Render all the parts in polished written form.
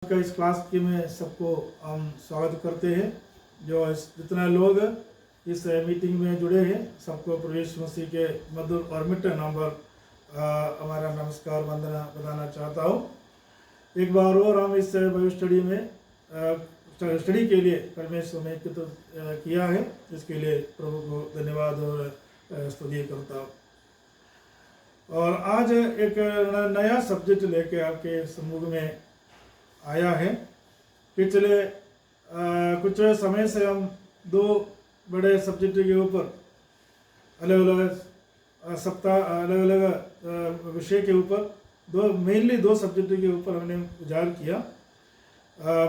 का इस क्लास के में सबको हम स्वागत करते हैं। जो जितना लोग इस मीटिंग में जुड़े हैं सबको प्रवेश मसीह के मधुर और मिठे नाम पर हमारा नमस्कार वंदना बताना चाहता हूँ। एक बार और हम इस बाइबल स्टडी में स्टडी के लिए परमेश्वर ने किया है, इसके लिए प्रभु को धन्यवाद और स्तुति करता हूँ। और आज एक नया सब्जेक्ट लेके आपके सम्मुख में आया है। पिछले कुछ समय से हम दो बड़े सब्जेक्ट के ऊपर अलग अलग सप्ताह अलग अलग विषय के ऊपर मेनली दो सब्जेक्ट के ऊपर हमने उजागर किया।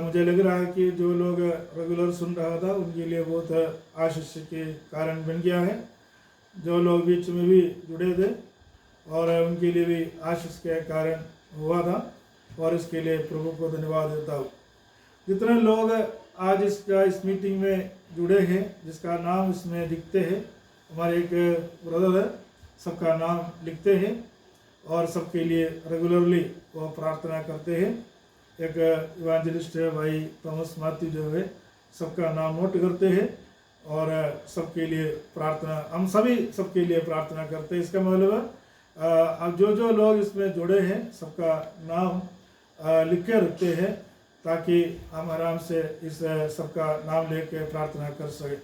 मुझे लग रहा है कि जो लोग रेगुलर सुन रहा था उनके लिए बहुत आशीष के कारण बन गया है। जो लोग बीच में भी जुड़े थे और उनके लिए भी आशीष के कारण हुआ था, और इसके लिए प्रभु को धन्यवाद देता हूँ। जितने लोग आज इस मीटिंग में जुड़े हैं, जिसका नाम इसमें लिखते हैं, हमारे एक ब्रदर है, सबका नाम लिखते हैं और सबके लिए रेगुलरली वो प्रार्थना करते हैं। एक इवांजलिस्ट है भाई थॉमस मैथ्यू, जो है सबका नाम नोट करते हैं और सबके लिए प्रार्थना, हम सभी सबके लिए प्रार्थना करते हैं। इसका मतलब अब जो लोग इसमें जुड़े हैं सबका नाम लिख के रखते हैं ताकि हम आराम से इस सबका नाम लेके प्रार्थना कर सके।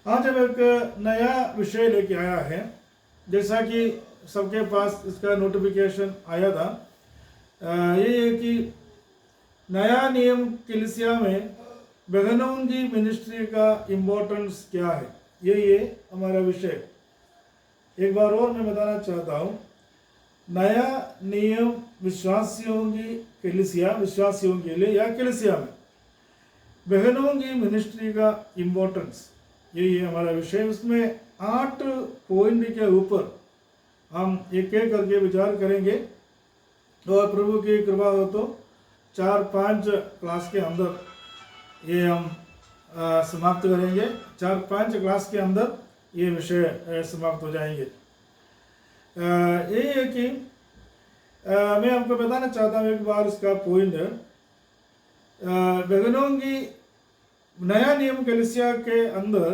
आज हम एक नया विषय लेके आया है। जैसा कि सबके पास इसका नोटिफिकेशन आया था, ये है कि नया नियम कलीसिया में बहनों की मिनिस्ट्री का इम्पोर्टेंस क्या है, ये हमारा विषय। एक बार और मैं बताना चाहता हूँ, नया नियम विश्वासियों की कलीसिया, विश्वासियों के लिए या कलीसिया में बहनों की मिनिस्ट्री का इम्पोर्टेंस, यही है हमारा विषय। उसमें 8 पॉइंट के ऊपर हम एक एक करके विचार करेंगे और प्रभु की कृपा हो तो 4-5 क्लास के अंदर ये हम समाप्त करेंगे। 4-5 क्लास के अंदर ये विषय समाप्त हो जाएंगे। ये है कि मैं आपको बताना चाहता हूँ एक बार इसका पॉइंट। बहनों की नया नियम कलीसिया के अंदर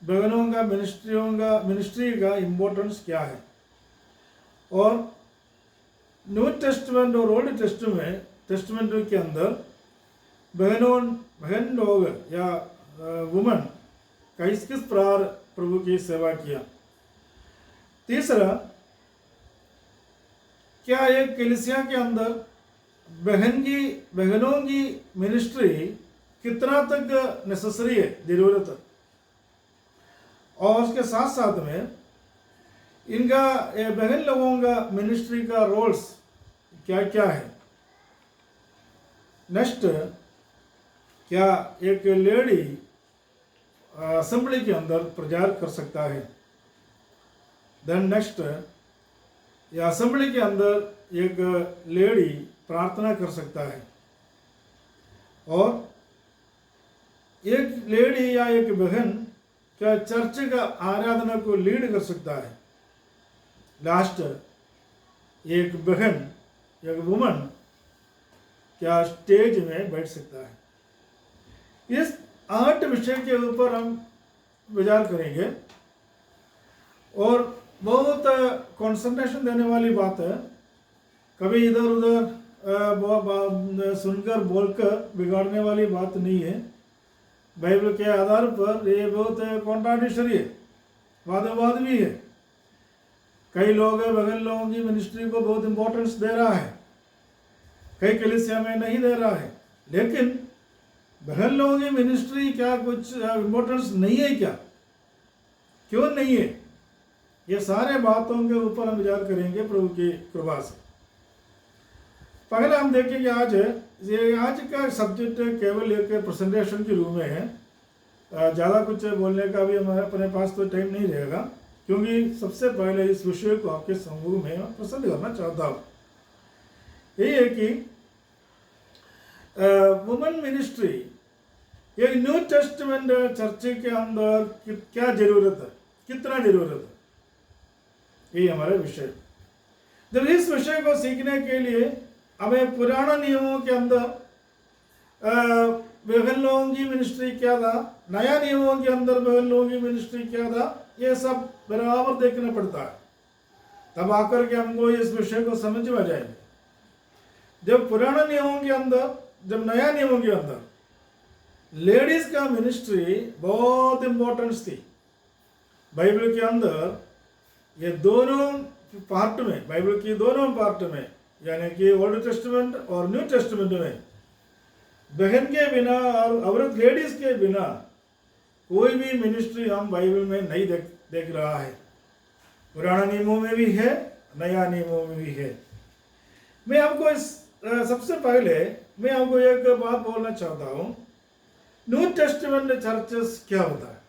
बहनों का मिनिस्ट्री का इम्पोर्टेंस क्या है, और न्यू टेस्टमेंट और ओल्ड टेस्टमेंट के अंदर बहन लोग या वुमन का किस प्रकार प्रभु की सेवा किया। तीसरा, क्या एक कलीसिया के अंदर बहनों की मिनिस्ट्री कितना तक नेसेसरी है, जरूरत है, और उसके साथ साथ में इनका बहन लोगों का मिनिस्ट्री का रोल्स क्या क्या है। नेक्स्ट, क्या एक लेडी असेंबली के अंदर प्रचार कर सकता है। देन नेक्स्ट, या असेंबली के अंदर एक लेडी प्रार्थना कर सकता है, और एक लेडी या एक बहन क्या चर्च का आराधना को लीड कर सकता है। लास्ट, एक बहन, एक वुमन क्या स्टेज में बैठ सकता है। इस 8 विषय के ऊपर हम विचार करेंगे और बहुत कंसंट्रेशन देने वाली बात है। कभी इधर उधर सुनकर बोलकर बिगाड़ने वाली बात नहीं है। बाइबल के आधार पर ये बहुत कॉन्ट्राडिक्टरी है, वादविवाद भी है। कई लोग बहन लोगों की मिनिस्ट्री को बहुत इंपॉर्टेंस दे रहा है, कई कलीसिया में नहीं दे रहा है। लेकिन बहन लोगों की मिनिस्ट्री क्या कुछ इम्पोर्टेंस नहीं है क्या, क्यों नहीं है, ये सारे बातों के ऊपर हम विचार करेंगे प्रभु की कृपा से। पहले हम देखेंगे आज का सब्जेक्ट केवल एक प्रेजेंटेशन के रूप में है। ज़्यादा कुछ बोलने का भी हमारे अपने पास तो टाइम नहीं रहेगा, क्योंकि सबसे पहले इस विषय को आपके समूह में पसंद करना चाहता हूँ। यही है कि वुमेन मिनिस्ट्री एक न्यू टेस्टमेंट चर्च के अंदर क्या जरूरत है, कितना जरूरत है, यही हमारा विषय। जब इस विषय को सीखने के लिए हमें पुराना नियमों के अंदर बहन लोगों की मिनिस्ट्री क्या था, नया नियमों के अंदर बहन लोगों की मिनिस्ट्री क्या था, ये सब बराबर देखना पड़ता है, तब आकर के हमको इस विषय को समझ में आ जाएंगे। जब पुराने नियमों के अंदर, जब नया नियमों के अंदर लेडीज का मिनिस्ट्री बहुत इंपॉर्टेंस थी। बाइबल के अंदर ये दोनों पार्ट में, बाइबल की दोनों पार्ट में, यानी कि ओल्ड टेस्टमेंट और न्यू टेस्टमेंट में बहन के बिना और औरत लेडीज के बिना कोई भी मिनिस्ट्री हम बाइबल में नहीं देख रहा है। पुराने नियमों में भी है, नया नियमों में भी है। मैं आपको सबसे पहले मैं आपको एक बात बोलना चाहता हूँ, न्यू टेस्टमेंट चर्चेस क्या होता है?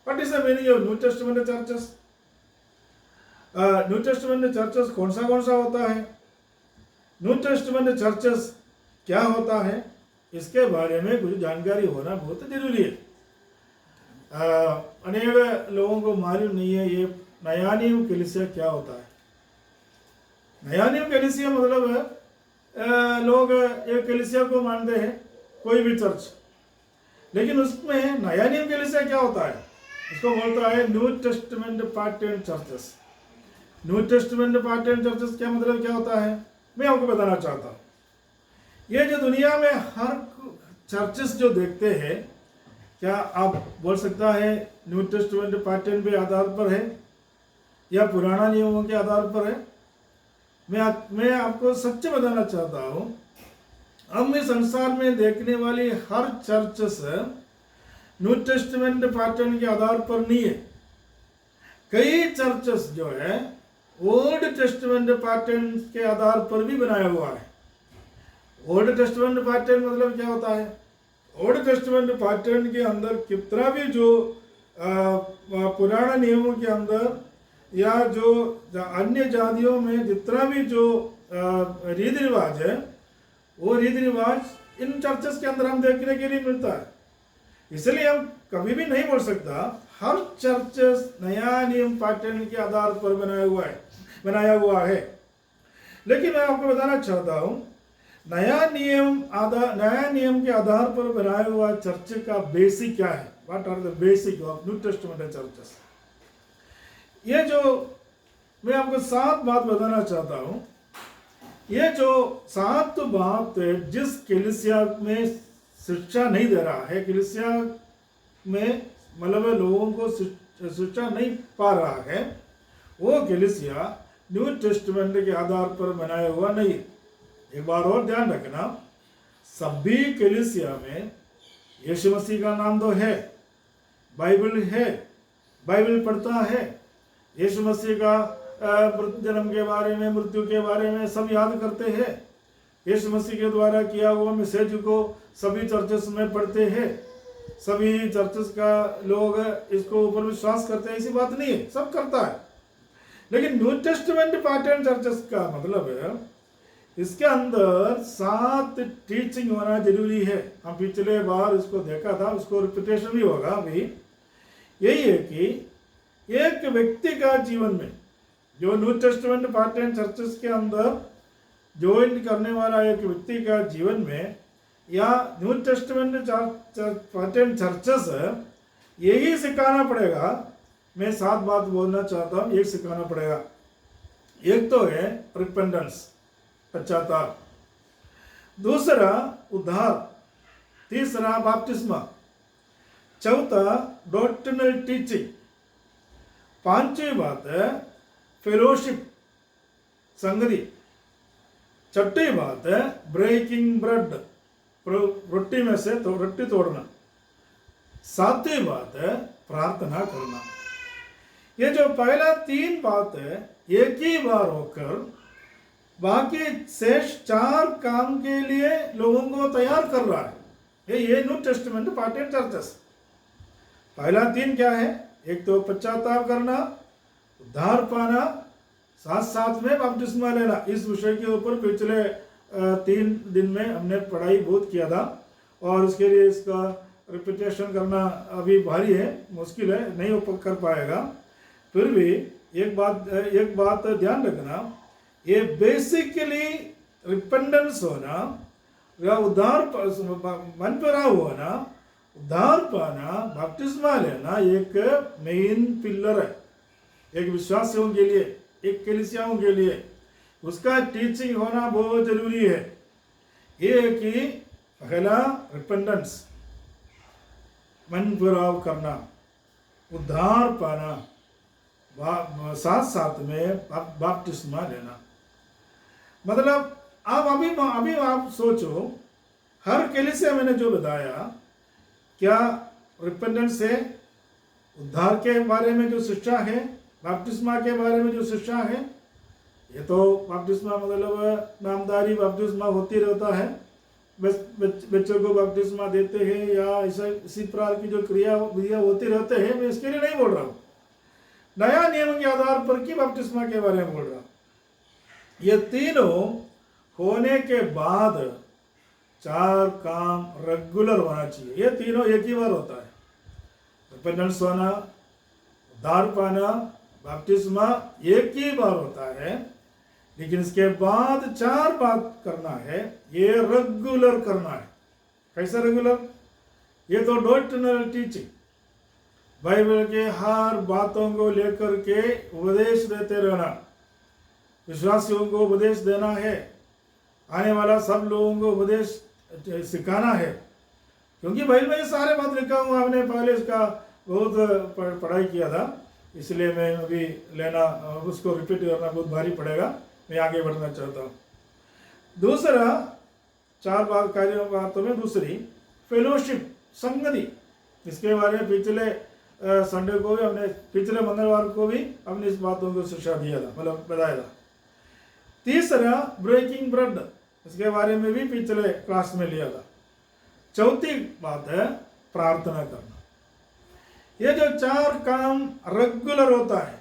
What is the meaning of New Testament churches? New Testament churches कौन सा होता है? न्यू टेस्टमेंट चर्चेस क्या होता है, इसके बारे में कुछ जानकारी होना बहुत जरूरी है। अनेक लोगों को मालूम नहीं है ये नया नियम कलीसिया क्या होता है। नया नियम कलीसिया मतलब है लोग एक कलीसिया को मानते हैं, कोई भी चर्च, लेकिन उसमें नया नियम कलीसिया क्या होता है, इसको बोलता है new testament pattern churches. New testament pattern churches क्या मतलब क्या होता है, मैं आपको बताना चाहता हूँ। ये जो दुनिया में हर चर्चेस जो देखते हैं, क्या आप बोल सकता है न्यू टेस्टमेंट पैटर्न के आधार पर है या पुराना नियमों के आधार पर है? मैं आपको सच बताना चाहता हूँ, हम इस संसार में देखने वाली हर चर्चेस न्यू टेस्टमेंट पैटर्न के आधार पर नहीं है। कई चर्चेस जो है ओल्ड टेस्टमेंट पैटर्न के आधार पर भी बनाया हुआ है। ओल्ड टेस्टमेंट पैटर्न मतलब क्या होता है? ओल्ड टेस्टमेंट पैटर्न के अंदर कितना भी जो पुराने नियमों के अंदर या जो अन्य जातियों में जितना भी जो रीति रिवाज है, वो रीति रिवाज इन चर्चेस के अंदर हम देखने के लिए मिलता है। इसलिए हम कभी भी नहीं बोल सकता हर चर्चेस नया नियम पैटर्न के आधार पर बनाया हुआ है। लेकिन मैं आपको बताना चाहता हूँ, नया नियम के आधार पर बनाया हुआ चर्च का बेसिक क्या है? What are the basic of New Testament churches? ये जो मैं आपको 7 बात बताना चाहता हूँ, ये जो 7 बात जिस कलीसिया में शिक्षा नहीं दे रहा है, कलीसिया में मतलब लोगों को शिक्षा नहीं पा रहा है, वो कलीसिया न्यू टेस्टमेंट के आधार पर बनाया हुआ नहीं है। एक बार और ध्यान रखना, सभी कलीसिया में यीशु मसीह का नाम तो है, बाइबल है, बाइबल पढ़ता है, यीशु मसीह का जन्म के बारे में, मृत्यु के बारे में सब याद करते हैं, यीशु मसीह के द्वारा किया हुआ मैसेज को सभी चर्चेस में पढ़ते हैं, सभी चर्चेस का लोग इसको ऊपर विश्वास करते हैं, ऐसी बात नहीं है, सब करता है। लेकिन न्यू टेस्टमेंट पैटर्न चर्चेस का मतलब है इसके अंदर 7 टीचिंग होना जरूरी है। हम पिछले बार इसको देखा था, उसको रिपीटेशन भी होगा अभी। यही है कि एक व्यक्ति का जीवन में, जो न्यू टेस्टमेंट पैटर्न चर्चेस के अंदर ज्वाइन करने वाला एक व्यक्ति का जीवन में, या न्यू टेस्टमेंट पैटर्न चर्चेस यही सिखाना पड़ेगा। मैं 7 बात बोलना चाहता हूँ, एक सिखाना पड़ेगा। एक तो है रिपेंटेंस, पश्चाताप, दूसरा उद्धार, तीसरा बपतिस्मा, चौथा डॉक्ट्रिनल टीचिंग, 5वीं बात है फेलोशिप, संगति, 6वीं बात है ब्रेकिंग ब्रेड, रोटी में से तो रोटी तोड़ना, 7वीं बात है प्रार्थना करना। ये जो पहला 3 बात है एक ही बार होकर बाकी शेष 4 काम के लिए लोगों को तैयार कर रहा है। ये न्यू टेस्टमेंट पैटर्न चर्चेस। पहला 3 क्या है? एक तो पश्चाताप करना, उद्धार पाना, साथ साथ में बपतिस्मा लेना। इस विषय के ऊपर पिछले 3 दिन में हमने पढ़ाई बहुत किया था, और इसके लिए इसका रिपीटेशन करना अभी भारी है, मुश्किल है, नहीं कर पाएगा। फिर भी एक बात ध्यान रखना, ये बेसिकली रिपेंडेंस होना उद्धार मन पर हुआ ना, उद्धार पाना, बपतिस्मा लेना एक मेन पिलर है एक विश्वासियों के लिए, एक कलीसियाओं के लिए। उसका टीचिंग होना बहुत जरूरी है। ये कि पहला रिपेंडेंस, मन फिराव करना, उद्धार पाना, साथ साथ में बपतिस्मा लेना। मतलब आप अभी आप सोचो, हर कलीसिया मैंने जो बताया, क्या रिपेंडेंस है, उद्धार के बारे में जो शिक्षा है, बपतिस्मा के बारे में जो शिक्षा है। ये तो बपतिस्मा मतलब नामदारी बपतिस्मा होती रहता है, बच्चों को बपतिस्मा देते हैं या इसी प्रकार की जो क्रिया विधियाँ होती रहते हैं। मैं इसके लिए नहीं बोल रहा हूँ, नया नियम के आधार पर की बपतिस्मा के बारे में बोल रहा हूँ। ये तीनों होने के बाद 4 काम रेगुलर होना चाहिए। ये तीनों एक ही बार होता है, रिपेंडेंस होना, उद्धार पाना, बपतिस्मा एक ही बार होता है। लेकिन इसके बाद 4 बात करना है, ये रेगुलर करना है। कैसे रेगुलर? ये तो डॉक्ट्रिनल टीचिंग, बाइबल के हर बातों को लेकर के उपदेश देते रहना, विश्वासियों को उपदेश देना है, आने वाला सब लोगों को उपदेश सिखाना है। क्योंकि बाइबल में ये सारे बात लिखा हुआ, हमने पहले इसका बहुत पढ़ाई किया था, इसलिए मैं अभी लेना उसको रिपीट करना बहुत भारी पड़ेगा। मैं आगे बढ़ना चाहता हूँ। दूसरा 4 बातों में दूसरी फेलोशिप, संगति। इसके बारे में पिछले संडे को भी हमने, पिछले मंगलवार को भी हमने इस बातों को शिक्षा दिया था, मतलब बताया था। तीसरा ब्रेकिंग ब्रेड, इसके बारे में भी पिछले क्लास में लिया था। चौथी बात है प्रार्थना करना। ये जो 4 काम रेगुलर होता है,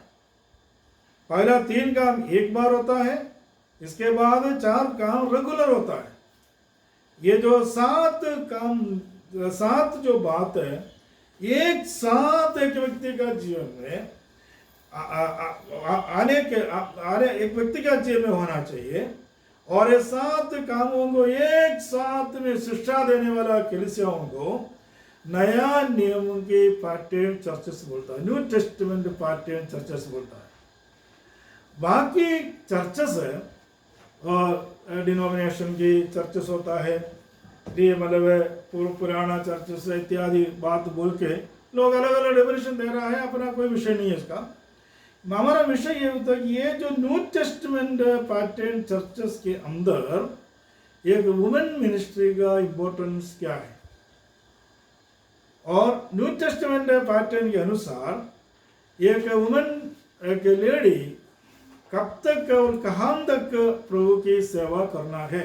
पहला 3 काम एक बार होता है, इसके बाद 4 काम रेगुलर होता है। ये जो 7 काम, 7 जो बात है, एक साथ एक व्यक्ति का जीवन में आने एक व्यक्ति का जीवन में होना चाहिए। और ये 7 कामों को एक साथ में शिक्षा देने वाला कलीसियाओं को नया नियम के पैटर्न चर्चेस बोलता है, न्यू टेस्टमेंट पैटर्न चर्चेस बोलता है। बाकी चर्चेस है और डिनोमिनेशन की चर्चेस होता है, ये मतलब पुराना चर्चेस इत्यादि बात बोल के लोग अलग अलग डेफिनेशन दे रहा है, अपना कोई विषय नहीं है इसका। हमारा विषय ये होता है कि ये जो न्यू टेस्टमेंट पैटर्न चर्चेस के अंदर एक वुमेन मिनिस्ट्री का इम्पोर्टेंस क्या है, और न्यू टेस्टमेंट पैटर्न के अनुसार एक वुमेन, एक लेडी कब तक और कहाँ तक प्रभु की सेवा करना है,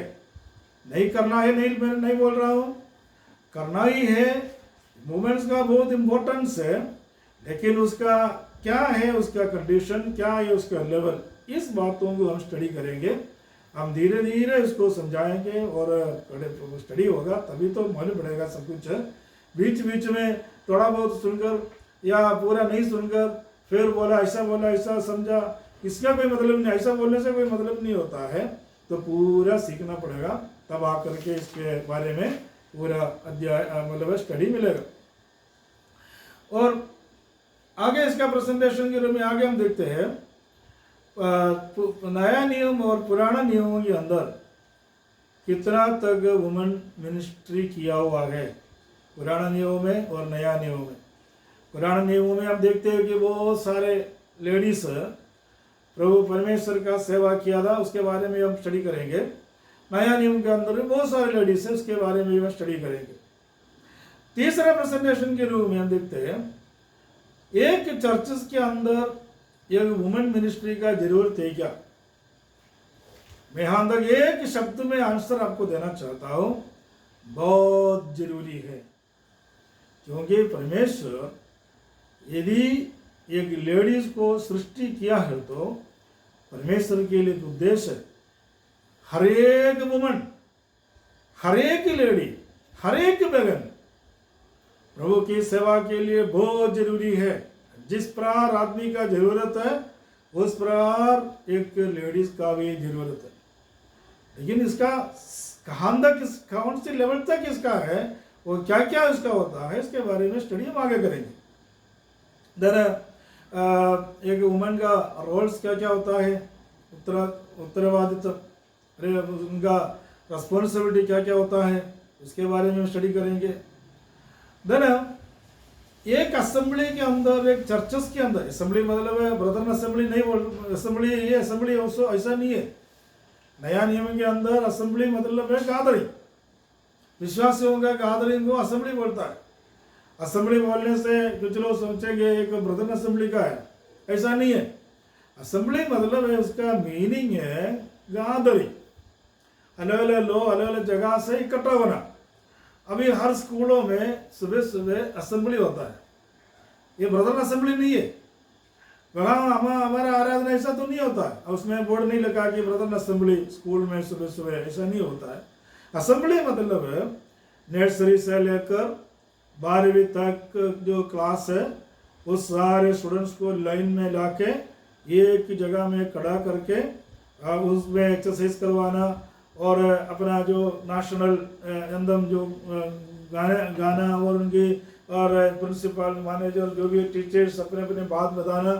नहीं करना है, मैं नहीं बोल रहा हूँ, करना ही है। वुमेन्स का बहुत इम्पोर्टेंस है, लेकिन उसका क्या है, उसका कंडीशन क्या है, उसका लेवल, इस बातों को हम स्टडी करेंगे। हम धीरे धीरे इसको समझाएंगे और स्टडी होगा तभी तो मालूम पड़ेगा सब कुछ। बीच बीच में थोड़ा बहुत सुनकर या पूरा नहीं सुनकर फिर बोला ऐसा समझा, इसका कोई मतलब नहीं। ऐसा बोलने से कोई मतलब नहीं होता है, तो पूरा सीखना पड़ेगा, तब आकर के इसके बारे में पूरा अध्याय मतलब स्टडी मिलेगा। और आगे इसका प्रेजेंटेशन के रूप में आगे हम देखते हैं नया नियम और पुराना नियमों के अंदर कितना तक वुमेन मिनिस्ट्री किया हुआ है, पुराना नियमों में और नया नियमों में। पुराने नियमों में हम देखते हैं कि बहुत सारे लेडीज प्रभु परमेश्वर का सेवा किया था, उसके बारे में हम स्टडी करेंगे। नया नियम के अंदर भी बहुत सारे लेडीज है, उसके बारे में भी हम स्टडी करेंगे। तीसरा प्रेजेंटेशन के रूप में हम देखते हैं एक चर्चेस के अंदर एक वुमेन मिनिस्ट्री का जरूरत है क्या। मैं यहां तक एक शब्द में आंसर आपको देना चाहता हूं, बहुत जरूरी है। क्योंकि परमेश्वर यदि एक लेडीज को सृष्टि किया है तो परमेश्वर के लिए उद्देश्य है हर एक वुमन, हर एक लेडी, हर एक बहन प्रभु की सेवा के लिए बहुत जरूरी है। जिस प्रकार आदमी का जरूरत है उस प्रकार एक लेडीज का भी जरूरत है। लेकिन इसका कहाँ तक कौन सी लेवल तक इसका है, वो क्या क्या इसका होता है, इसके बारे में स्टडी हम आगे करेंगे। देन एक वुमेन का रोल्स क्या क्या होता है, उत्तरवादित्व, उनका रिस्पॉन्सिबिलिटी क्या क्या होता है, उसके बारे में स्टडी करेंगे। देन एक असेंबली के अंदर, एक चर्चेस के अंदर, असेंबली मतलब है ब्रदर असेंबली नहीं बोल, असेंबली ये असेंबली ऐसा नहीं है। नया नियम के अंदर असेंबली मतलब है गादरिंग, विश्वासियों का गादरिंग को असेंबली बोलता है। असेंबली बोलने से कुछ लोग सोचेंगे एक ब्रदर असेंबली का है, ऐसा नहीं है। असेंबली मतलब है, उसका मीनिंग है गादरिंग, अलग अलग लोग अलग अलग जगह से इकट्ठा होना। अभी हर स्कूलों में सुबह सुबह असेंबली होता है, ये ब्रदर असेंबली नहीं है। वहाँ हमारा आराधना ऐसा तो नहीं होता है, उसमें बोर्ड नहीं लगा कि ब्रदर असेंबली स्कूल में सुबह सुबह, ऐसा नहीं होता है। असेंबली मतलब है नर्सरी से लेकर 12वीं तक जो क्लास है, वो सारे स्टूडेंट्स को लाइन में लाके एक जगह में खड़ा करके उसमें एक्सरसाइज करवाना, और अपना जो नेशनल एंथम जो गाना और उनकी और प्रिंसिपल मैनेजर जो भी टीचर्स अपने अपने बात बताना,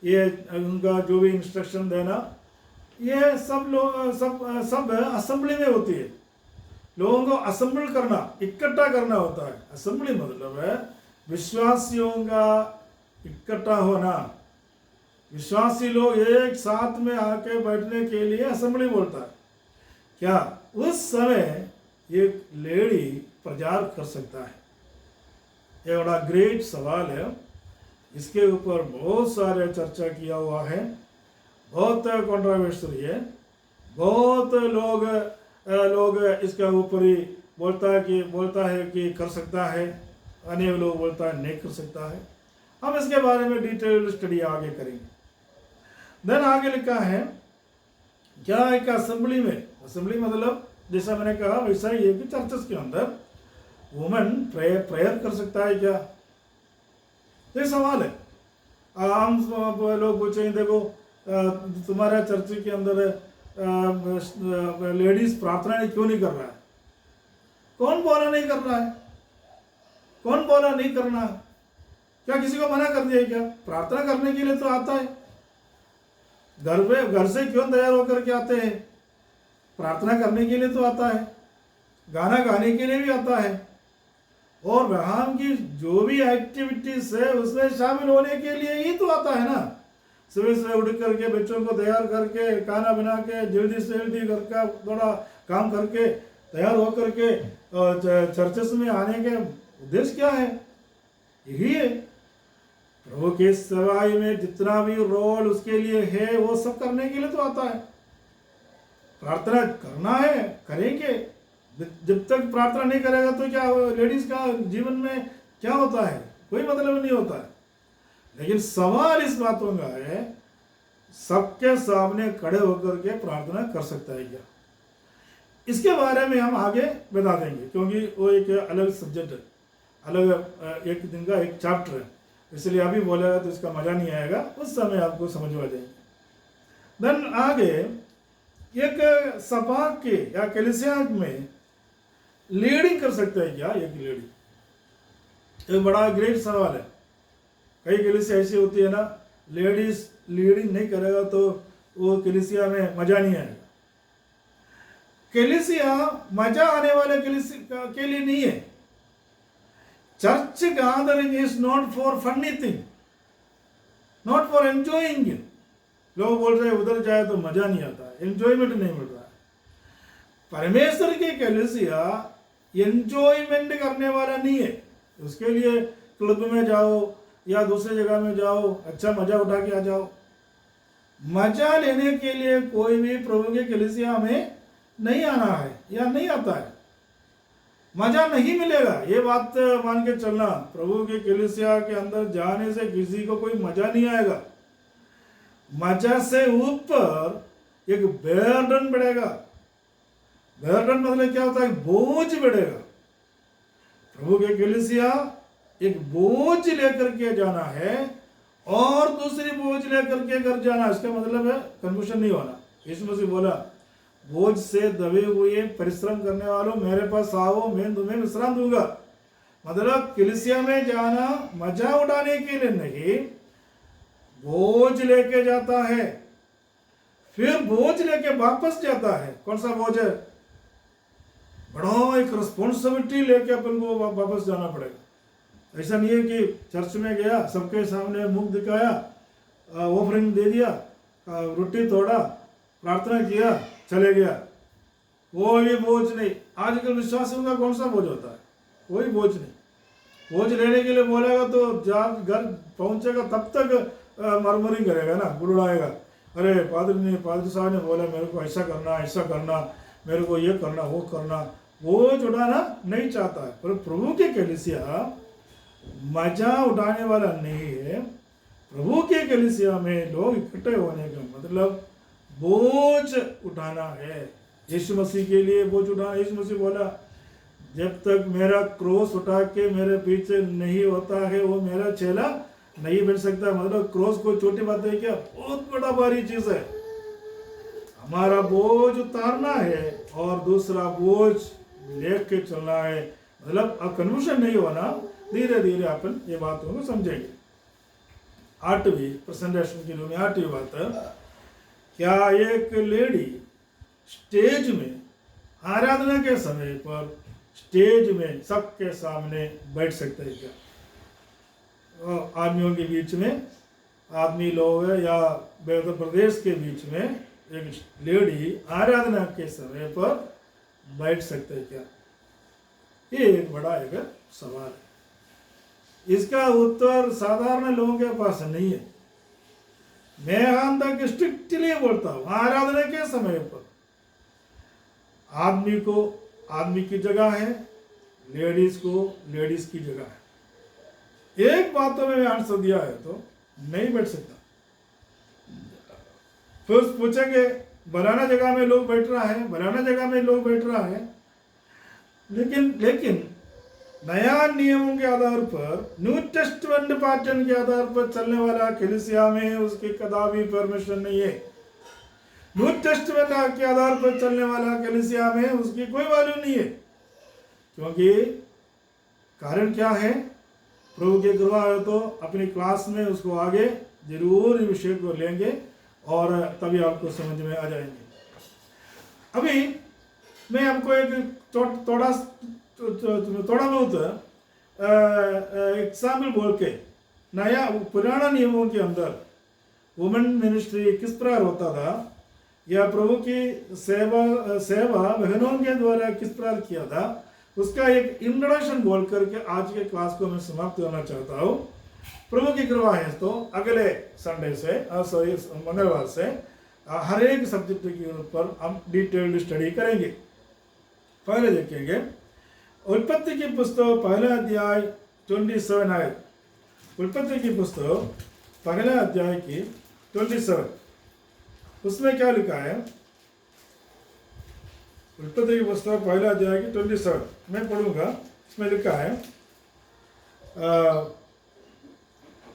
ये उनका जो भी इंस्ट्रक्शन देना, ये सब असेंबली में होती है। लोगों को असेंबल करना, इकट्ठा करना होता है। असेंबली मतलब है विश्वासियों का इकट्ठा होना, विश्वासी लोग एक साथ में आके बैठने के लिए असेंबली बोलता है। क्या उस समय एक लेडी प्रचार कर सकता है? ये बड़ा ग्रेट सवाल है, इसके ऊपर बहुत सारे चर्चा किया हुआ है, बहुत कंट्रोवर्शियल है, बहुत लोग इसके ऊपर ही बोलता है कि कर सकता है, अनेक लोग बोलता है नहीं कर सकता है। हम इसके बारे में डिटेल स्टडी आगे करेंगे। देन आगे लिखा है क्या एक असेंबली में, असेंबली मतलब जैसा मैंने कहा वैसा ही है कि चर्चेस के अंदर वुमेन प्रेयर कर सकता है क्या? ये सवाल है। हम लोग पूछेंगे देखो तुम्हारा चर्च के अंदर लेडीज प्रार्थना क्यों नहीं कर रहा है? कौन बोला नहीं कर रहा है? कौन बोला नहीं करना? क्या किसी को मना कर दिया क्या? प्रार्थना करने के लिए तो आता है, घर से क्यों तैयार होकर के आते हैं? प्रार्थना करने के लिए तो आता है, गाना गाने के लिए भी आता है, और वहाँ की जो भी एक्टिविटीज है उसमें शामिल होने के लिए ही तो आता है ना। सुबह सुबह उठ करके बच्चों को तैयार करके खाना बना के जल्दी से जल्दी घर का थोड़ा काम करके तैयार होकर के चर्चेस में आने के उद्देश्य क्या है? यही है, प्रभु के सेवाई में जितना भी रोल उसके लिए है वो सब करने के लिए तो आता है। प्रार्थना करना है, करेंगे। जब तक प्रार्थना नहीं करेगा तो क्या लेडीज का जीवन में क्या होता है? कोई मतलब नहीं होता है। लेकिन सवाल इस बातों का है, सबके सामने खड़े होकर के प्रार्थना कर सकता है क्या? इसके बारे में हम आगे बता देंगे, क्योंकि वो एक अलग सब्जेक्ट है, अलग एक दिन का एक चैप्टर है, इसलिए अभी बोलेगा तो इसका मजा नहीं आएगा, उस समय आपको समझ आ जाएगी। देन आगे एक सभा के या कलीसिया में लीडिंग कर सकता है क्या एक लेडी? एक बड़ा ग्रेट सवाल है। कई कलीसिया ऐसी होती है ना, लेडीज लीडिंग नहीं करेगा तो वो कलीसिया में मजा नहीं आएगा। कलीसिया मजा आने वाले कलीसिया के लिए नहीं है। Church gathering is not for funny thing, not for enjoying. लोग बोल रहे हैं उधर जाए तो मजा नहीं आता, एंजॉयमेंट नहीं मिल रहा है। परमेश्वर की कलीसिया एंजॉयमेंट करने वाला नहीं है। उसके लिए क्लब में जाओ या दूसरी जगह में जाओ, अच्छा मजा उठा के आ जाओ। मजा लेने के लिए कोई भी प्रभु के कलीसिया में नहीं आना है या नहीं आता है, मजा नहीं मिलेगा। ये बात मान के चलना, प्रभु के कलीसिया के अंदर जाने से किसी को कोई मजा नहीं आएगा। मजा से ऊपर एक बर्डन बढ़ेगा। बर्डन मतलब क्या होता है? बोझ बढ़ेगा। प्रभु के कलीसिया एक बोझ लेकर के जाना है और दूसरी बोझ लेकर के घर जाना, इसका मतलब है कंफ्यूजन नहीं होना। यीशु मसीह बोला बोझ से दबे हुए परिश्रम करने वालों मेरे पास आओ, मैं तुम्हें विश्राम दूंगा। मतलब कलीसिया में जाना मजा उठाने के लिए नहीं, बोझ लेके जाता है, फिर बोझ लेके वापस जाता है। कौन सा बोझ है? बड़ा एक रिस्पॉन्सिबिलिटी लेके अपन को वापस जाना पड़ेगा। ऐसा नहीं है कि चर्च में गया, सबके सामने मुख दिखाया, ऑफरिंग दे दिया, रोटी तोड़ा, प्रार्थना किया, चले गया, कोई बोझ नहीं। आजकल विश्वासियों का कौन सा बोझ होता है? कोई बोझ नहीं। बोझ लेने के लिए बोलेगा तो जब घर पहुंचेगा तब तक मरमरिंग करेगा ना, बुड़ाएगा, अरे पादरी साहब ने बोला मेरे को ऐसा करना, मेरे को ये करना, वो करना। बोझ उठाना नहीं चाहता है। पर प्रभु के कलीसिया मजा उठाने वाला नहीं है। प्रभु के कलीसिया में लोग इकट्ठे होने का मतलब बोझ उठाना है। यीशु मसीह के लिए बोझ उठाना। यीशु मसीह बोला जब तक मेरा क्रोस उठा के मेरे पीछे नहीं होता है वो मेरा चेला नहीं बन सकता। मतलब क्रोस को छोटी बात है क्या? बहुत बड़ा भारी चीज है। हमारा बोझ उतारना है और दूसरा बोझ लेके चलना है। मतलब अब कन्फ्यूजन नहीं होना, धीरे धीरे अपन ये बातों को समझेंगे। 8वीं प्रेजेंटेशन के रूप में 8वीं बात है, क्या एक लेडी स्टेज में आराधना के समय पर स्टेज में सबके सामने बैठ सकते हैं क्या? आदमियों के बीच में, आदमी लोग या उत्तर प्रदेश के बीच में एक लेडी आराधना के समय पर बैठ सकते हैं क्या? ये एक बड़ा एक सवाल है। इसका उत्तर साधारण लोगों के पास नहीं है। मैं यहां तक स्ट्रिक्टली बोलता हूं, आराधना के समय पर आदमी को आदमी की जगह है, लेडीज को लेडीज की जगह है। एक बातों में आंसर दिया है तो नहीं बैठ सकता। फिर पूछेंगे बनाना जगह में लोग बैठ रहा है, बनाना जगह में लोग बैठ रहा है, लेकिन नया नियमों के आधार पर, न्यू टेस्टमेंट पैटर्न के आधार पर चलने वाला कलीसिया में उसकी कदापि परमिशन नहीं है। न्यू टेस्टमेंट के आधार पर चलने वाला कलीसिया में उसकी कोई वैल्यू नहीं है। क्योंकि कारण क्या है? प्रभु की कृपा है तो अपनी क्लास में उसको आगे जरूर इस विषय को लेंगे और तभी आपको समझ में आ जाएंगे। अभी मैं आपको एक थोड़ा बहुत एग्जाम्पल बोल के, नया पुराना नियमों के अंदर वुमेन मिनिस्ट्री किस प्रकार होता था या प्रभु की सेवा बहनों के द्वारा किस प्रकार किया था, उसका एक इंट्रोडक्शन बोल करके आज के क्लास को मैं समाप्त करना चाहता हूँ। प्रभु की कृपा है तो अगले संडे से मंगलवार से हर एक सब्जेक्ट के ऊपर हम डिटेल्ड स्टडी करेंगे। पहले देखेंगे उत्पत्ति की पुस्तक पहला अध्याय 27 आयत। उत्पत्ति की पुस्तक पहला अध्याय की 27, उसमें क्या लिखा है? उत्पत्ति की पुस्तक पहला अध्याय की 27 मैं पढ़ूंगा। इसमें लिखा है,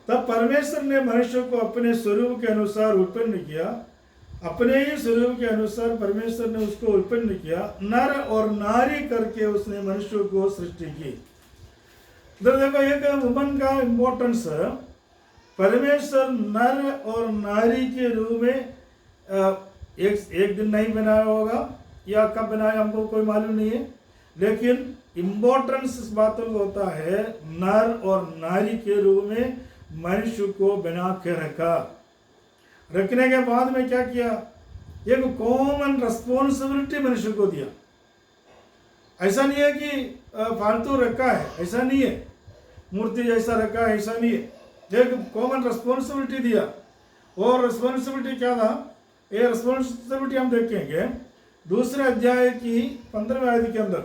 तब परमेश्वर ने मनुष्य को अपने स्वरूप के अनुसार उत्पन्न किया, अपने ही स्वरूप के अनुसार परमेश्वर ने उसको उत्पन्न किया, नर और नारी करके उसने मनुष्य को सृष्टि की। इधर देखो एक वुमन का इम्पोर्टेंस। परमेश्वर नर और नारी के रूप में एक दिन नहीं बनाया होगा या कब बनाया हमको कोई मालूम नहीं है, लेकिन इम्पोर्टेंस इस बातों को होता है नर और नारी के रूप में मनुष्य को बना के रखा। रखने के बाद में क्या किया? एक कॉमन रिस्पॉन्सिबिलिटी मनुष्य को दिया। ऐसा नहीं है कि फालतू रखा है, ऐसा नहीं है, मूर्ति जैसा रखा है, ऐसा नहीं है। एक कॉमन रिस्पॉन्सिबिलिटी दिया। और रिस्पॉन्सिबिलिटी क्या था? ये रिस्पॉन्सिबिलिटी हम देखेंगे दूसरे अध्याय की 15वें आयत के अंदर।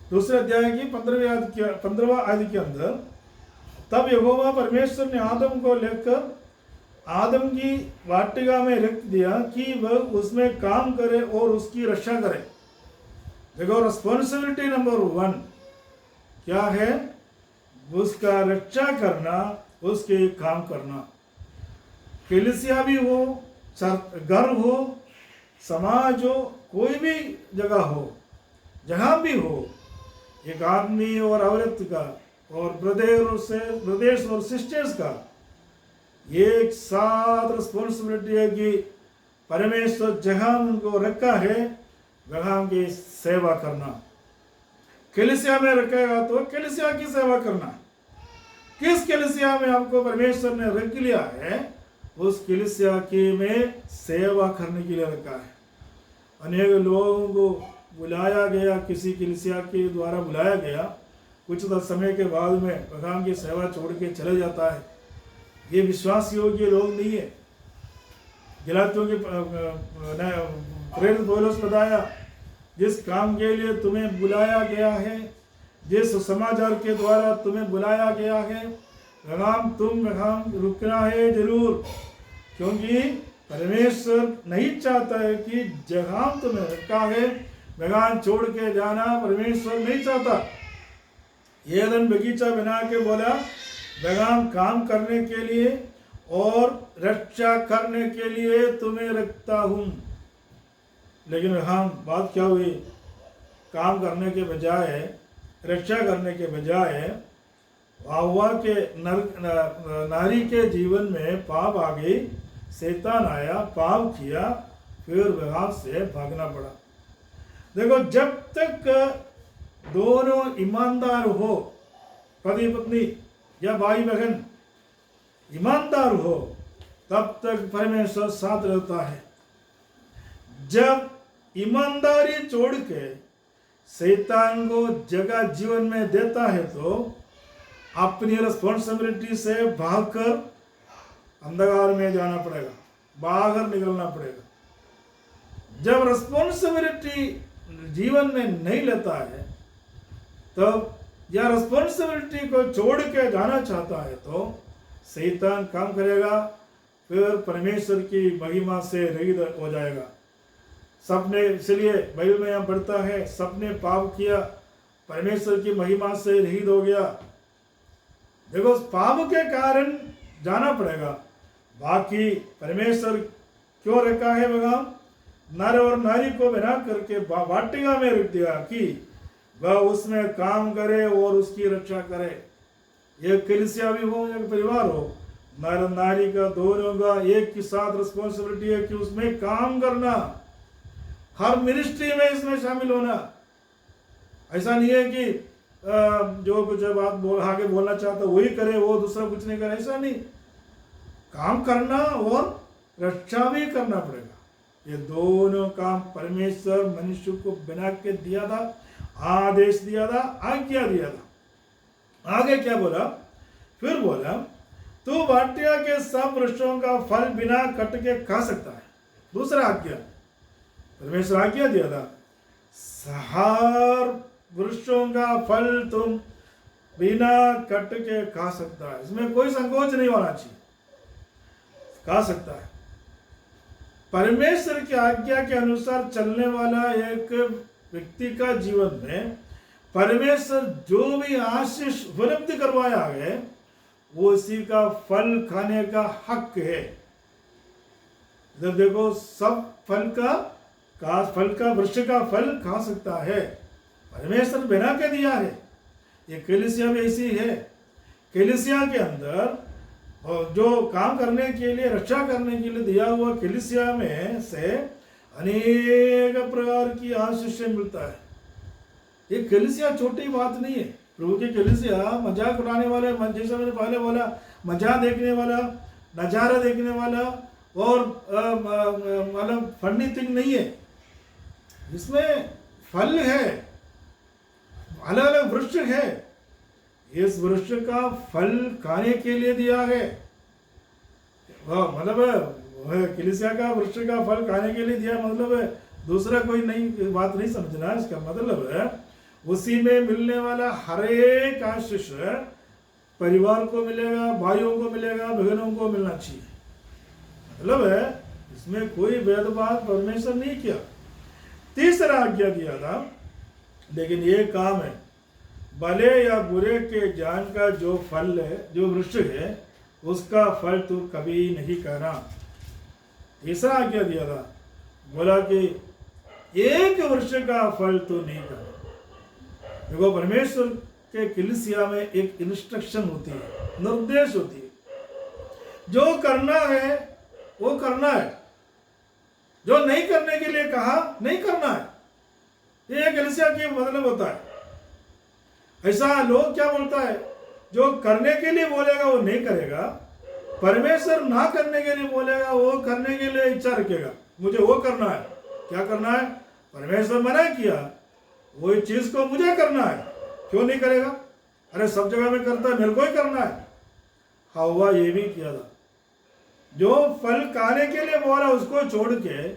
दूसरे अध्याय की 15वां आयत के अंदर, तब यहोवा परमेश्वर ने आदम को लेकर आदम की वाटिका में रख दिया कि वह उसमें काम करे और उसकी रक्षा करे। देखो रिस्पॉन्सिबिलिटी नंबर 1 क्या है? उसका रक्षा करना, उसके काम करना। कलीसिया भी हो, घर हो, समाज हो, कोई भी जगह हो, जहाँ भी हो, एक आदमी और औरत का और ब्रदर्स और सिस्टर्स का एक साथ रिस्पॉन्सिबिलिटी है कि परमेश्वर जहाँ उनको रखा है वहाँ की सेवा करना। कलीसिया में रखेगा तो कलीसिया की सेवा करना। किस कलीसिया में आपको परमेश्वर ने रख लिया है, उस कलीसिया की में सेवा करने के लिए रखा है। अनेक लोगों को बुलाया गया, किसी कलीसिया के द्वारा बुलाया गया, कुछ समय के बाद में भगवान की सेवा छोड़ के चले जाता है। ये विश्वास योग्य लोग नहीं है। गलातियों की प्रेरित पौलुस बताया, जिस काम के लिए तुम्हें बुलाया गया है, जिस समाचार के द्वारा तुम्हें बुलाया गया है, वहाँ रुकना है जरूर, क्योंकि परमेश्वर नहीं चाहता है कि जहाँ तुम्हें रखा है वहाँ छोड़ के जाना परमेश्वर नहीं चाहता। एदन बगीचा बना के बोला वहाँ काम करने के लिए और रक्षा करने के लिए तुम्हें रखता हूँ। लेकिन वहाँ बात क्या हुई, काम करने के बजाय, रक्षा करने के बजाय हव्वा के नारी के जीवन में पाप आ गई, शैतान आया, पाप किया, फिर वहाँ से भागना पड़ा। देखो, जब तक दोनों ईमानदार हो, पति पत्नी या भाई बहन ईमानदार हो, तब तक परमेश्वर साथ रहता है। जब ईमानदारी छोड़ के शैतान को जगह जीवन में देता है तो अपनी रिस्पॉन्सिबिलिटी से भागकर अंधकार में जाना पड़ेगा, बाहर निकलना पड़ेगा। जब रिस्पॉन्सिबिलिटी जीवन में नहीं लेता है तब या रिस्पॉन्सिबिलिटी को छोड़ के जाना चाहता है तो शैतान काम करेगा, फिर परमेश्वर की महिमा से रहित हो जाएगा। सबने, इसलिए बाइबल में यहाँ पढ़ता है, सबने पाप किया, परमेश्वर की महिमा से रहित हो गया। देखो, पाप के कारण जाना पड़ेगा। बाकी परमेश्वर क्यों रखा है वहाँ, नर और नारी को बना करके वाटिका में रख दिया कि वह उसमें काम करे और उसकी रक्षा करे। एक कलीसिया भी हो, एक परिवार हो, नर नारी का दोनों का एक के साथ रिस्पॉन्सिबिलिटी है कि उसमें काम करना, हर मिनिस्ट्री में इसमें शामिल होना। ऐसा नहीं है कि जो कुछ बात आगे बोलना चाहता वही करे, वो दूसरा कुछ नहीं करे, ऐसा नहीं। काम करना और रक्षा भी करना पड़ेगा। ये दोनों काम परमेश्वर मनुष्य को बना के दिया था, आदेश दिया था, आज्ञा दिया था। आगे क्या बोला, फिर बोला, तू वाटिया के सब वृक्षों का फल बिना कट के खा सकता है। दूसरा आज्ञा, परमेश्वर आज्ञा दिया था, हर वृक्षों का फल तुम बिना कट के खा सकता है, इसमें कोई संकोच नहीं होना चाहिए, खा सकता है। परमेश्वर की आज्ञा के अनुसार चलने वाला एक व्यक्ति का जीवन में परमेश्वर जो भी आशीष उपलब्ध करवाया है वो इसी का फल खाने का हक है। जब देखो, सब फल का वृक्ष का फल खा सकता है, परमेश्वर बना के दिया है। ये कलीसिया भी ऐसी है। कलीसिया के अंदर जो काम करने के लिए, रक्षा करने के लिए दिया हुआ कलीसिया में से अनेक प्रकार की आशीष मिलता है। ये कलीसिया छोटी बात नहीं है। प्रभु की कलीसिया मजाक उड़ाने वाले, जैसे मैंने पहले बोला, मजाक देखने वाला, नजारा देखने वाला और मतलब फनी थिंग नहीं है। इसमें फल है, अलग अलग वृक्ष है। इस वृक्ष का फल खाने के लिए दिया है। मतलब कलीसिया का वृक्ष का फल खाने के लिए दिया, मतलब दूसरा कोई नई बात नहीं समझना। इसका मतलब है उसी में मिलने वाला हर एक आशीष परिवार को मिलेगा, भाइयों को मिलेगा, बहनों को मिलना चाहिए। मतलब है इसमें कोई भेदभाव परमेश्वर नहीं किया। तीसरा आज्ञा दिया था, लेकिन ये काम है, भले या बुरे के ज्ञान का जो फल है, जो वृक्ष है, उसका फल तू कभी नहीं खाना। तीसरा आज्ञा दिया था, बोला कि 1 वर्ष का फल तो नहीं कर। देखो परमेश्वर के कलीसिया में एक इंस्ट्रक्शन होती है, निर्देश होती है। जो करना है वो करना है, जो नहीं करने के लिए कहा नहीं करना है। ये कलीसिया की मतलब होता है। ऐसा लोग क्या बोलता है, जो करने के लिए बोलेगा वो नहीं करेगा, परमेश्वर ना करने के लिए बोलेगा वो करने के लिए इच्छा रखेगा, मुझे वो करना है। क्या करना है? परमेश्वर मना किया वही चीज को मुझे करना है, क्यों नहीं करेगा? अरे सब जगह में करता है, मेरे को ही करना है। हवा ये भी किया था, जो फल खाने के लिए बोला उसको छोड़ के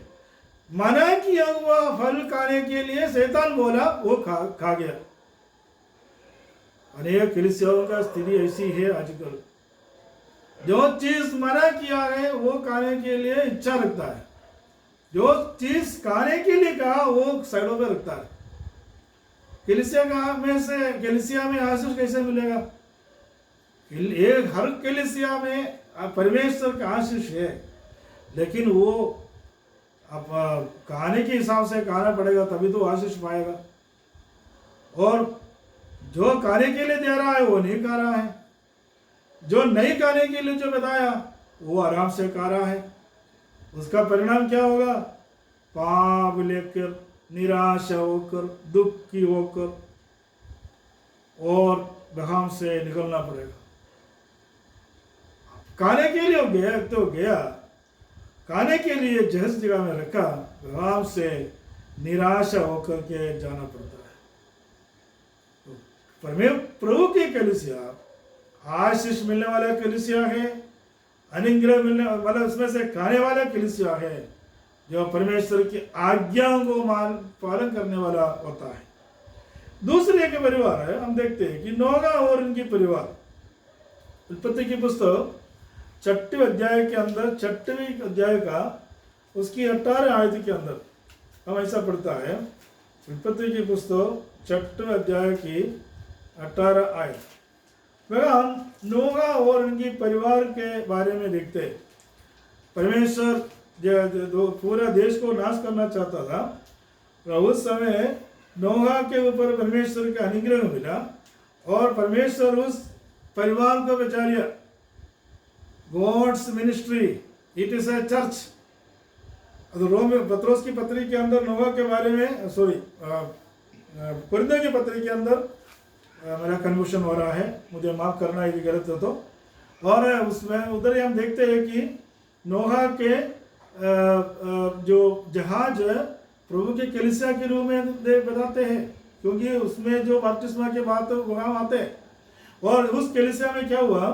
मना किया हुआ फल खाने के लिए शैतान बोला, वो खा गया। अनेक कलीसियाओं का स्थिति ऐसी है आजकल, जो चीज मना किया है वो खाने के लिए इच्छा रखता है, जो चीज खाने के लिए कहा वो साइडों पे रखता है। कलीसिया में आशीष कैसे मिलेगा? हर कलीसिया में परमेश्वर का आशीष है, लेकिन वो अब खाने के हिसाब से खाना पड़ेगा, तभी तो आशीष पाएगा। और जो खाने के लिए दे रहा है वो नहीं खा रहा है, जो नहीं खाने के लिए जो बताया वो आराम से खा रहा है। उसका परिणाम क्या होगा? पाप लेकर, निराशा होकर, दुखी होकर और बहाम से निकलना पड़ेगा। खाने के लिए गया तो गया, खाने के लिए जिस जगह में रखा बहाम से निराशा होकर के जाना पड़ता है। प्रभु की कलीसिया आशीष मिलने वाला कलीसिया है, अनुग्रह मिलने वाला, उसमें से खाने वाला कलीसिया है, जो परमेश्वर की आज्ञाओं को पालन करने वाला होता है। दूसरे एक परिवार है, हम देखते हैं कि नोगा और उनकी परिवार। उत्पत्ति की पुस्तक 6वें अध्याय के अंदर, 6वें अध्याय का उसकी 18 आयत के अंदर हम ऐसा पढ़ता है। उत्पत्ति की पुस्तक 6वें अध्याय की 18 आयत में हम नोगा और उनकी परिवार के बारे में देखते हैं। परमेश्वर जो पूरा देश को नाश करना चाहता था, तो उस समय नोहा के ऊपर परमेश्वर का अनुग्रह मिला और परमेश्वर उस परिवार को बचा लिया। God's ministry, it is a church. रोम पत्रोस की पत्री के अंदर नोहा के बारे में, कुरिन्थियों की पत्री के अंदर मेरा कन्फ्यूजन हो रहा है, मुझे माफ करना यदि गलत हो तो। और उसमें उधर ही हम देखते हैं कि नोहा के जो जहाज प्रभु के कलीसिया के रूप में बताते हैं, क्योंकि उसमें जो बपतिस्मा के बाद तो वहाँ आते हैं। और उस कलीसिया में क्या हुआ?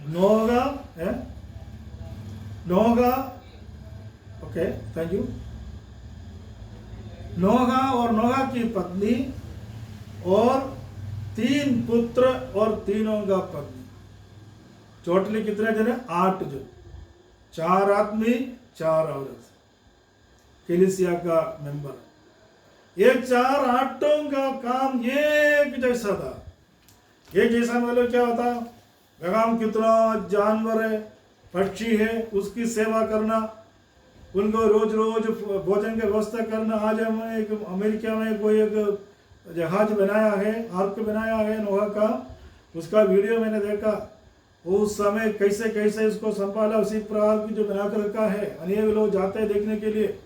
नोगा है, नोगा, ओके थैंक यू। नोगा और नोगा की पत्नी और 3 पुत्र और तीनों का पत्नी, टोटली कितने जने? 8 जन, 4 आदमी 4 औरत, कलीसिया का मेंबर। ये 4 आटों का काम एक जैसा था। एक जैसा मतलब क्या होता? भगवान कितना जानवर है, पक्षी है, उसकी सेवा करना, उनको रोज रोज भोजन की व्यवस्था करना। आज हम एक अमेरिका में कोई एक जहाज बनाया है, आर्क बनाया है नोहा का, उसका वीडियो मैंने देखा। उस समय कैसे कैसे इसको संभाला, उसी प्रकार की जो बना कर रखा है। अनेक लोग जाते हैं देखने के लिए,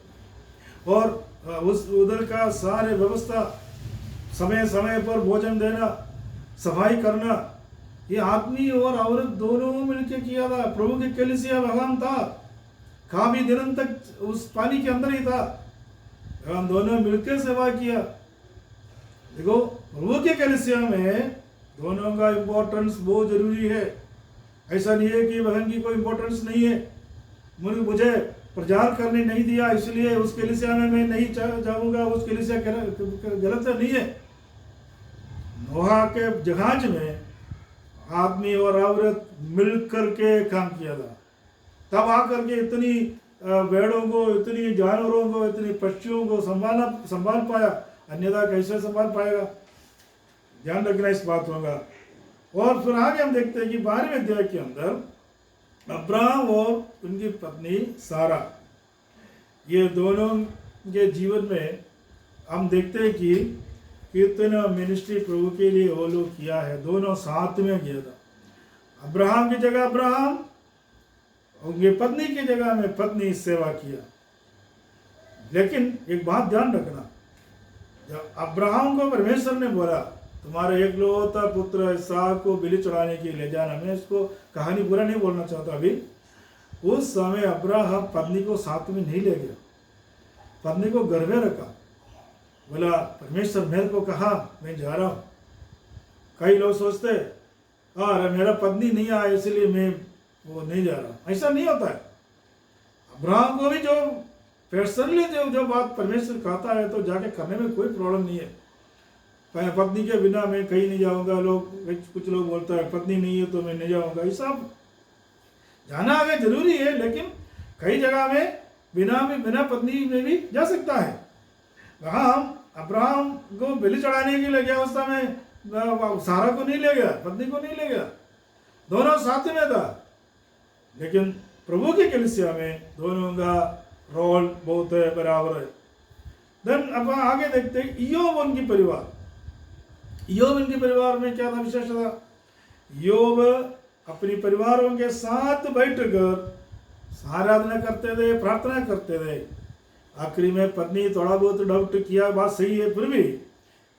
और उस उधर का सारे व्यवस्था, समय समय पर भोजन देना, सफाई करना, ये आदमी और औरत दोनों मिलकर किया था। प्रभु की कलीसिया भगवान था, काफी दिनों तक उस पानी के अंदर ही था, भगवान दोनों मिलकर सेवा किया। देखो प्रभु के कलीसिया में दोनों का इम्पोर्टेंस बहुत जरूरी है। ऐसा नहीं है कि बहन की कोई इम्पोर्टेंस नहीं है, मुझे प्रचार करने नहीं दिया इसलिए उस कलीसिया में मैं नहीं जाऊंगा, उस कलीसिया गलत नहीं है। नोहा के जहाज में आदमी और औरत मिलकर के काम किया था, तब आकर के इतनी भेड़ों को, इतनी जानवरों को, इतनी पक्षियों को संभाल पाया, अन्यथा कैसे संभाल पाएगा? ध्यान रखना इस बात होगा। और फिर आगे हम देखते हैं कि 12वें अध्याय के अंदर अब्राहम और उनकी पत्नी सारा, ये दोनों के जीवन में हम देखते हैं कि कितना मिनिस्ट्री प्रभु के लिए वो लोग किया है, दोनों साथ में किया था। अब्राहम की जगह अब्राहम, उनकी पत्नी की जगह में पत्नी सेवा किया। लेकिन एक बात ध्यान रखना, जब अब्राहम को परमेश्वर ने बोला तुम्हारे एकलौता पुत्र इसहाक को बलि चढ़ाने के लिए ले जाना, मैं इसको कहानी पूरा नहीं बोलना चाहता अभी, उस समय अब्राहम पत्नी को साथ में नहीं ले गया, पत्नी को घर में रखा। बोला परमेश्वर मेरे को कहा मैं जा रहा हूँ। कई लोग सोचते अरे मेरा पत्नी नहीं आया इसलिए मैं वो नहीं जा रहा, ऐसा नहीं होता है। अब्राहम को भी जो पर्सनली जो बात परमेश्वर कहता है तो जाके करने में कोई प्रॉब्लम नहीं है। पत्नी के बिना मैं कहीं नहीं जाऊंगा, कुछ लोग बोलता है पत्नी नहीं है तो मैं नहीं जाऊंगा, ये सब जाना आगे जरूरी है, लेकिन कई जगह में बिना पत्नी में भी जा सकता है। वहाँ अब्राहम को बलि चढ़ाने के लिए गया, उस समय सारा को नहीं ले गया, पत्नी को नहीं ले गया, दोनों साथ में था। लेकिन प्रभु की कलीसिया में दोनों का रोल बहुत बराबर है। देन अब आगे देखते हैं इयोब उनकी परिवार। इयोब इनके परिवार में क्या था विशेषता? इयोब अपने परिवारों के साथ बैठकर आराधना करते थे, प्रार्थना करते थे। आखिरी में पत्नी थोड़ा बहुत डाउट किया, बात सही है, फिर भी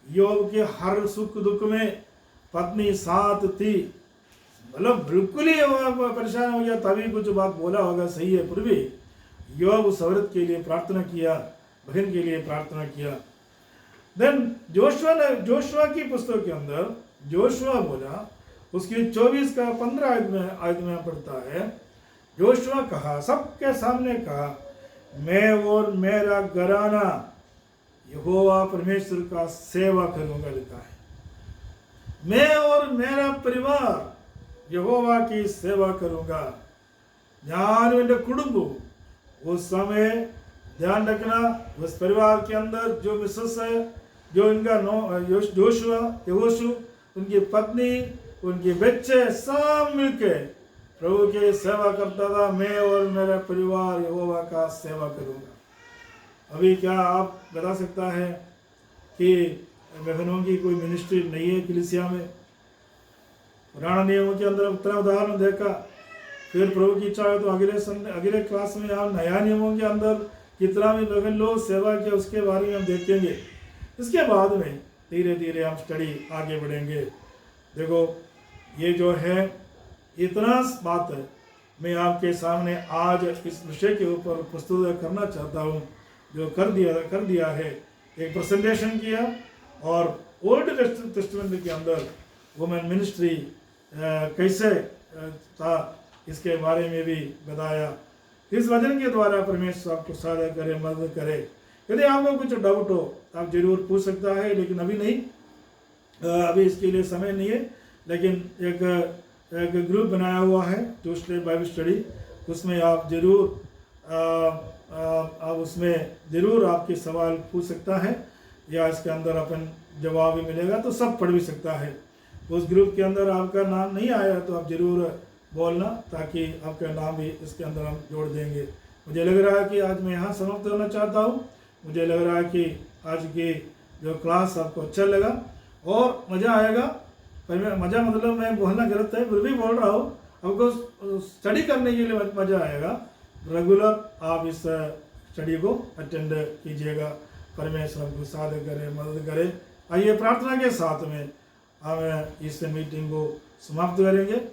इयोब के हर सुख दुख में पत्नी साथ थी। मतलब बिल्कुल ही परेशान हो गया तभी कुछ बात बोला होगा, सही है, फिर भी इयोब उस औरत के लिए प्रार्थना किया, बहन के लिए प्रार्थना किया। देन जोशुआ की पुस्तक के अंदर जोशुआ बोला, उसकी 24 का 15 आयत में पढ़ता है, जोशुआ कहा, सबके सामने कहा, मैं और मेरा घराना यहोवा परमेश्वर का सेवा करूंगा। लिखा है मैं और मेरा परिवार यहोवा की सेवा करूंगा। ഞാൻ कुटुंब उस समय ध्यान रखना, उस परिवार के अंदर जो मिसेस है, जो इनका यहोशू, उनकी पत्नी, उनके बच्चे सब मिलके प्रभु की सेवा करता था। मैं और मेरा परिवार यहोवा का सेवा करूंगा। अभी क्या आप बता सकता है कि बहनों की कोई मिनिस्ट्री नहीं है कलीसिया में? पुराना नियमों के अंदर उतना उदाहरण देखा, फिर प्रभु की इच्छा है तो अगले क्लास में आप नया नियमों के अंदर कितना भी बहन लोग सेवा किया उसके बारे में हम देखेंगे। इसके बाद में धीरे धीरे हम स्टडी आगे बढ़ेंगे। देखो ये जो है इतना बात है मैं आपके सामने आज इस विषय के ऊपर प्रस्तुत करना चाहता हूँ, जो कर दिया है। एक प्रेजेंटेशन किया और ओल्ड टेस्टामेंट के अंदर वुमेन मिनिस्ट्री कैसे था इसके बारे में भी बताया। इस वचन के द्वारा परमेश्वर आपको सहायता करे, मदद करे। यदि आपको कुछ डाउट हो आप जरूर पूछ सकता है, लेकिन अभी नहीं, अभी इसके लिए समय नहीं है। लेकिन एक ग्रुप बनाया हुआ है ट्यूसडे बाइबल स्टडी, उसमें आप जरूर उसमें ज़रूर आपके सवाल पूछ सकता है, या इसके अंदर अपन जवाब भी मिलेगा तो सब पढ़ भी सकता है। उस ग्रुप के अंदर आपका नाम नहीं आया तो आप ज़रूर बोलना, ताकि आपका नाम भी इसके अंदर हम जोड़ देंगे। मुझे लग रहा है कि आज मैं यहाँ समाप्त करना चाहता हूँ। मुझे लग रहा है कि आज की जो क्लास आपको अच्छा लगा और मज़ा आएगा। पर मज़ा मतलब मैं बोलना गलत है, फिर भी बोल रहा हूँ, आपको स्टडी करने के लिए मज़ा आएगा। रेगुलर आप इस स्टडी को अटेंड कीजिएगा। परमेश्वर आपको सहायता करे, मदद करे। आइए प्रार्थना के साथ में हम इस मीटिंग को समाप्त करेंगे।